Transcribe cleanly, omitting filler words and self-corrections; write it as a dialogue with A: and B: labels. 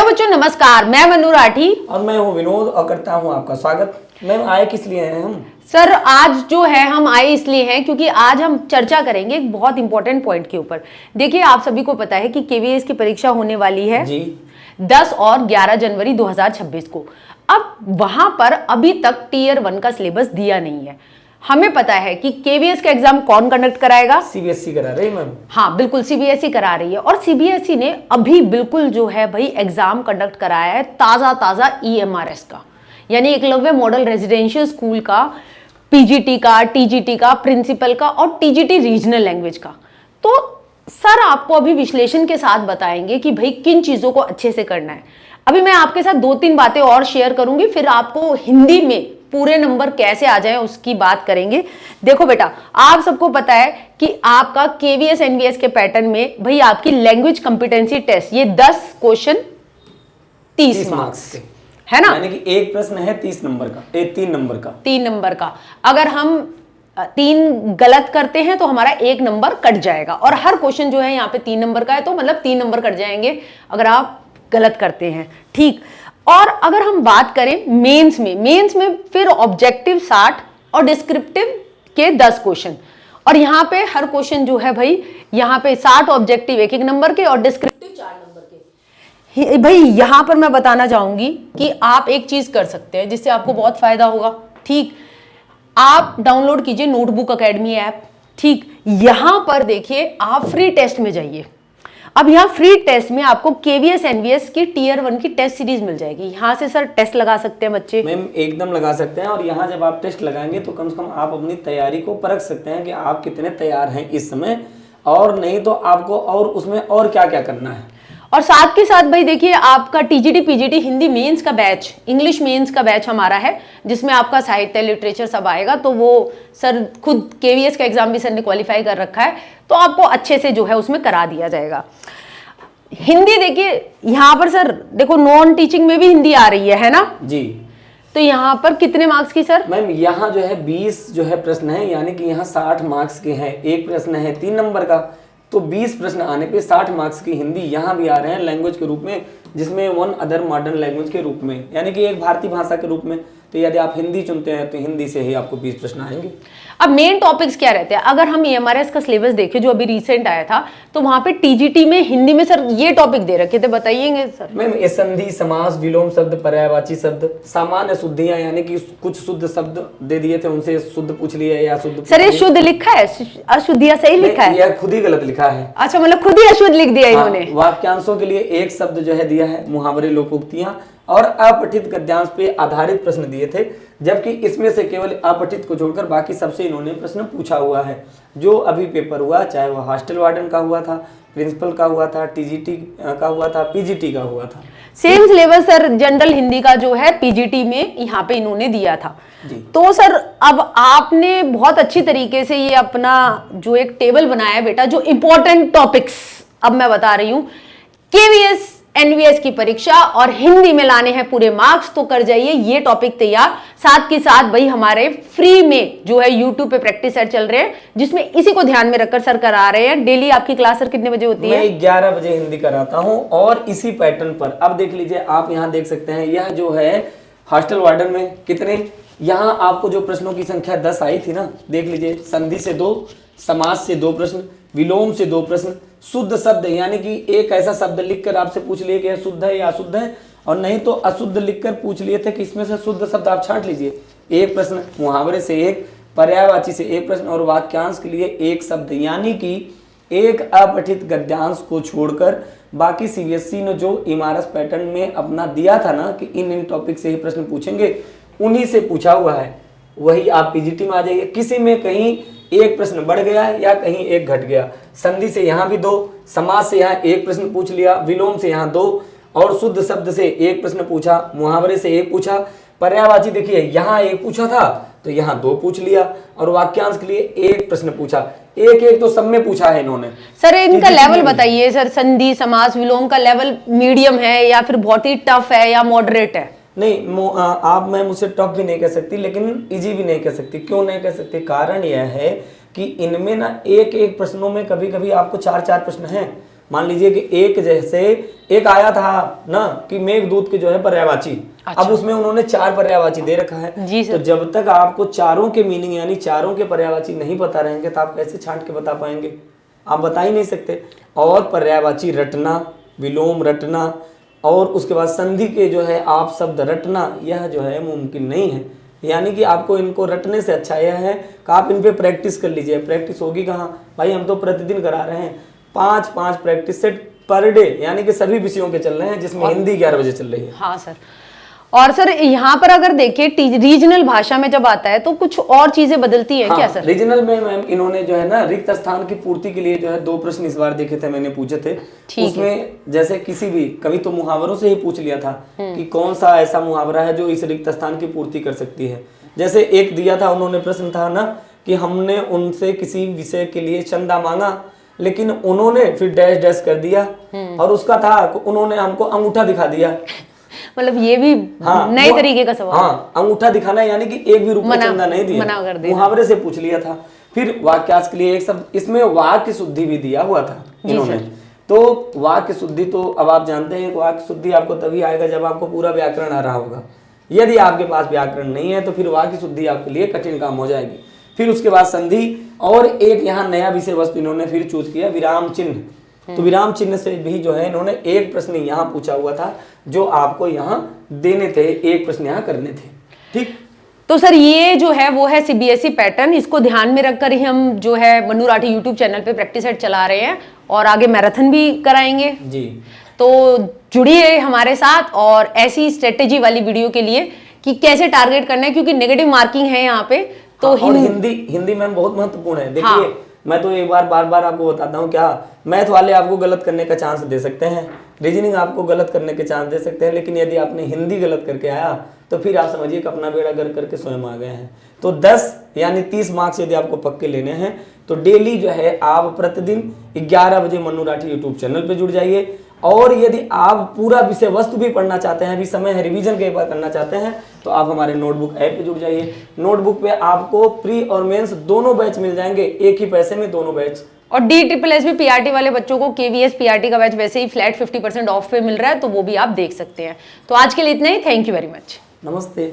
A: Hello बच्चों, नमस्कार। मैं मनु राठी
B: और मैं हूँ विनोद और करता हूँ आपका स्वागत। मैम आए किस लिए हैं हम?
A: सर, आज जो है हम आए इसलिए हैं क्योंकि आज हम चर्चा करेंगे एक बहुत इंपॉर्टेंट पॉइंट के ऊपर। देखिए, आप सभी को पता है कि केवीएस की परीक्षा होने वाली है
B: जी
A: 10 और 11 जनवरी 2026 को। अब वहां पर अभी तक टीयर 1 का सिलेबस दिया नहीं है। हमें पता है कि केवीएस का एग्जाम कौन कंडक्ट कराएगा?
B: सीबीएसई करा रही मैम।
A: हाँ बिल्कुल, सीबीएसई करा रही है। और सीबीएसई ने अभी बिल्कुल जो है भाई एग्जाम कंडक्ट कराया है ताजा ईएमआरएस का, यानी एकलव्य मॉडल रेजिडेंशियल स्कूल का, पीजीटी का, टीजीटी का, प्रिंसिपल का और टीजीटी रीजनल लैंग्वेज का। तो सर आपको अभी विश्लेषण के साथ बताएंगे कि भाई किन चीजों को अच्छे से करना है। अभी मैं आपके साथ 2-3 बातें और शेयर करूंगी, फिर आपको हिंदी में पूरे नंबर कैसे आ जाएं उसकी बात करेंगे। देखो बेटा, आप सबको पता है कि आपका केवीएस एनवीएस के पैटर्न में भाई आपकी लैंग्वेज कॉम्पिटेंसी टेस्ट, ये 10 क्वेश्चन 30 मार्क्स के है ना,
B: यानी कि एक प्रश्न है 30 नंबर का, 3 नंबर का,
A: 3 नंबर का। अगर हम 3 गलत करते हैं तो हमारा 1 नंबर कट जाएगा, और हर क्वेश्चन जो है यहाँ पे 3 नंबर का है, तो मतलब 3 नंबर कट जाएंगे अगर आप गलत करते हैं। ठीक। और अगर हम बात करें मेंस में फिर ऑब्जेक्टिव 60 और डिस्क्रिप्टिव के 10 क्वेश्चन, और यहाँ पे हर क्वेश्चन जो है भाई यहाँ पे 60 ऑब्जेक्टिव 1-1 नंबर के और डिस्क्रिप्टिव 4 नंबर के। भाई यहाँ पर मैं बताना चाहूंगी कि आप एक चीज कर सकते हैं जिससे आपको बहुत फायदा होगा। ठीक, आप डाउनलोड कीजिए नोटबुक एकेडमी ऐप। ठीक, यहां पर देखिए आप फ्री टेस्ट में जाइए। अब यहाँ फ्री टेस्ट में आपको केवीएस एनवीएस की टीयर 1 की टेस्ट सीरीज मिल जाएगी। यहाँ से सर टेस्ट लगा सकते हैं बच्चे।
B: मैम एकदम लगा सकते हैं, और यहाँ जब आप टेस्ट लगाएंगे तो कम से कम आप अपनी तैयारी को परख सकते हैं कि आप कितने तैयार हैं इस समय, और नहीं तो आपको और उसमें और क्या क्या करना है।
A: और साथ के साथ भाई देखिए, आपका टीजीटी पीजीटी हिंदी मेंस का बैच, इंग्लिश मेंस का बैच हमारा है, जिसमें आपका साहित्य लिटरेचर सब आएगा। तो वो सर खुद केवीएस का एग्जाम भी सर ने क्वालिफाई कर रखा है, तो आपको अच्छे से जो है उसमें करा दिया जाएगा। हिंदी देखिए यहाँ पर सर देखो, नॉन टीचिंग में भी हिंदी आ रही है ना
B: जी।
A: तो यहाँ पर कितने मार्क्स की सर?
B: मैम यहाँ जो है 20 जो है प्रश्न है, यानी कि यहाँ 60 मार्क्स के हैं। एक प्रश्न है 3 नंबर का, तो 20 प्रश्न आने पे 60 मार्क्स की हिंदी यहाँ भी आ रहे हैं लैंग्वेज के रूप में, जिसमें 1 अदर मॉडर्न लैंग्वेज के रूप में, यानी कि एक भारतीय भाषा के रूप में। तो यदि आप हिंदी चुनते हैं तो हिंदी से ही आपको 20 प्रश्न आएंगे।
A: अब मेन टॉपिक्स क्या रहते हैं? अगर हम ईएमआरएस का सिलेबस देखें जो अभी रिसेंट आया था, तो वहां पे टीजीटी में हिंदी में सर ये टॉपिक दे रखे थे, बताइएंगे सर।
B: मैम संधि, समास, विलोम शब्द, पर्यायवाची शब्द, सामान्य शुद्धियां, यानी कि कुछ शुद्ध शब्द दे दिए थे, उनसे शुद्ध पूछ लिया या शुद्ध
A: सर ये शुद्ध लिखा है, अशुद्धियां सही लिखा है?
B: यह खुद ही गलत लिखा है।
A: अच्छा, मतलब खुद ही अशुद्ध लिख दिया इन्होंने।
B: वाक्यांशों के लिए एक शब्द जो है दिया है, मुहावरे, लोकोक्तियां और अपठित गद्यांश पे आधारित प्रश्न दिए थे, जबकि इसमें से केवल अपठित को छोड़कर बाकी सबसे इन्होंने प्रश्न पूछा हुआ है। जो अभी पेपर हुआ, चाहे वह हॉस्टल वार्डन का हुआ था, प्रिंसिपल का हुआ था, टीजीटी का हुआ था, पीजीटी का हुआ था।
A: Same syllabus sir general Hindi का जो है पीजीटी में यहाँ पे इन्होंने दिया था जी। तो सर अब आपने बहुत अच्छी तरीके से ये अपना जो एक टेबल बनाया है बेटा, जो इंपॉर्टेंट टॉपिक्स अब मैं बता रही हूँ केवीएस एनवीएस की परीक्षा और हिंदी में लाने हैं पूरे मार्क्स, तो कर जाइए ये टॉपिक तैयार। साथ के साथ भाई हमारे फ्री में जो है यूट्यूब पे प्रैक्टिस सेट चल रहे हैं, जिसमें इसी को ध्यान में रखकर सर करा रहे हैं। डेली आपकी क्लास सर कितने बजे होती है?
B: मैं 11 बजे हिंदी कराता हूं, और इसी पैटर्न पर अब देख लीजिए, आप यहाँ देख सकते हैं, यह जो है हॉस्टल वार्डन में कितने, यहाँ आपको जो प्रश्नों की संख्या 10 आई थी ना, देख लीजिए, संधि से 2, समास से 2 प्रश्न, विलोम से 2 प्रश्न, शुद्ध शब्द, यानी कि एक ऐसा शब्द लिखकर आपसे पूछ लिए कि यह शुद्ध है या अशुद्ध है, और नहीं तो अशुद्ध लिखकर पूछ लिए थे कि इसमें से शुद्ध शब्द आप छांट लीजिए। 1 प्रश्न, मुहावरे से 1, पर्यायवाची से 1 प्रश्न, और वाक्यांश के लिए 1 शब्द, यानी कि एक अपठित गद्यांश को छोड़कर बाकी सीबीएसई ने जो इमारत पैटर्न में अपना दिया था ना कि इन टॉपिक से ही प्रश्न पूछेंगे, उन्हीं से पूछा हुआ है। वही आप पीजीटी में आ जाइए, किसी में कहीं एक प्रश्न बढ़ गया या कहीं एक घट गया। संधि से यहाँ भी 2, समास से यहाँ 1 प्रश्न पूछ लिया, विलोम से यहाँ 2, और शुद्ध शब्द से 1 प्रश्न पूछा, मुहावरे से 1 पूछा, पर्यायवाची देखिए यहाँ 1 पूछा था तो यहाँ 2 पूछ लिया, और वाक्यांश के लिए 1 प्रश्न पूछा। एक तो सब में पूछा है इन्होंने।
A: सर इनका लेवल बताइए सर, संधि, समास, विलोम का लेवल मीडियम है या फिर बहुत ही टफ है या मॉडरेट है?
B: नहीं, आप मैम उसे टफ भी नहीं कह सकती, लेकिन इजी भी नहीं कह सकती। क्यों नहीं कह सकती? कारण यह है कि इनमें ना एक प्रश्नों में कभी कभी आपको 4 प्रश्न हैं, मान लीजिए कि एक जैसे एक आया था ना कि मेघदूत के जो है पर्यायवाची, अब उसमें उन्होंने 4 पर्यायवाची दे रखा है।
A: जी सर।
B: तो जब तक आपको चारों के मीनिंग यानी चारों के पर्यायवाची नहीं पता रहेंगे तो आप कैसे छांट के बता पाएंगे? आप बता ही नहीं सकते। और पर्यायवाची रटना, विलोम रटना और उसके बाद संधि के जो है आप शब्द रटना, यह जो है मुमकिन नहीं है। यानी कि आपको इनको रटने से अच्छा यह है कि आप इन पे प्रैक्टिस कर लीजिए। प्रैक्टिस होगी कहाँ भाई, हम तो प्रतिदिन करा रहे हैं 5-5 प्रैक्टिस सेट पर डे, यानी कि सभी विषयों के चल रहे हैं, जिसमें हिंदी 11 बजे चल रही है।
A: हाँ सर। और सर यहाँ पर अगर देखिए रीजनल भाषा में जब आता है तो कुछ और चीजें बदलती है क्या सर?
B: रीजनल में मैम इन्होंने जो है ना रिक्त स्थान की पूर्ति के लिए जो है 2 प्रश्न इस बार देखे थे, मैंने पूछे थे। उसमें जैसे किसी भी कभी तो मुहावरों से ही पूछ लिया था कि कौन सा ऐसा मुहावरा है जो इस रिक्त स्थान की पूर्ति कर सकती है। जैसे एक दिया था उन्होंने, प्रश्न था ना कि हमने उनसे किसी विषय के लिए चंदा मांगा लेकिन उन्होंने फिर डैश डैश कर दिया, और उसका था उन्होंने हमको अंगूठा दिखा दिया।
A: मतलब ये भी नए तरीके का सवाल।
B: हाँ, अंगूठा दिखाना यानी कि एक भी रुपया चंदा नहीं दिया,
A: मना कर दिया।
B: मुहावरे से पूछ लिया था। फिर वाक्यार्थ के लिए एक शब्द, इसमें वाक्य शुद्धि भी दिया हुआ था इन्होंने। तो वाक्य शुद्धि तो अब आप जानते हैं, वाक्य शुद्धि आपको तभी आएगा जब आपको पूरा व्याकरण आ रहा होगा। यदि आपके पास व्याकरण नहीं है तो फिर वाक्य शुद्धि आपके लिए कठिन काम हो जाएगी। फिर उसके बाद संधि, और एक यहाँ नया विषय वस्तु इन्होंने फिर चूज किया, विराम चिन्ह। तो विराम चिन्ह से भी जो है इन्होंने एक प्रश्न यहाँ पूछा हुआ था जो आपको यहाँ देने थे, एक प्रश्न यहाँ करने थे। ठीक,
A: तो सर ये जो है वो है सीबीएसई पैटर्न, इसको ध्यान में रखकर ही हम जो है मन्नू राठी यूट्यूब चैनल पे प्रैक्टिस सेट चला रहे हैं और आगे मैराथन भी कराएंगे जी। तो जुड़िए हमारे साथ और ऐसी स्ट्रेटेजी वाली वीडियो के लिए कि कैसे टारगेट करना है, क्योंकि नेगेटिव मार्किंग है यहाँ पे। तो
B: हिंदी मैम बहुत महत्वपूर्ण है। देखिए मैं तो एक बार बार आपको बताता हूँ, क्या मैथ वाले आपको गलत करने का चांस दे सकते हैं, रीजनिंग आपको गलत करने के चांस दे सकते हैं, लेकिन यदि आपने हिंदी गलत करके आया तो फिर आप समझिए कि अपना बेड़ा गर्क करके स्वयं आ गए हैं। तो 10 यानी 30 मार्क्स यदि आपको पक्के लेने हैं तो डेली जो है आप प्रतिदिन 11 बजे मन्नू राठी यूट्यूब चैनल पे जुड़ जाइए। और यदि आप पूरा विषय वस्तु भी पढ़ना चाहते हैं, अभी समय है रिवीजन के बाद करना चाहते हैं, तो आप हमारे नोटबुक ऐप पे जुड़ जाइए। नोटबुक पे आपको प्री और मेंस दोनों बैच मिल जाएंगे, एक ही पैसे में दोनों बैच।
A: और DSSS भी पीआरटी वाले बच्चों को KVS पीआरटी का बैच वैसे ही फ्लैट 50% ऑफ पे मिल रहा है, तो वो भी आप देख सकते हैं। तो आज के लिए इतना ही, थैंक यू वेरी मच।
B: नमस्ते।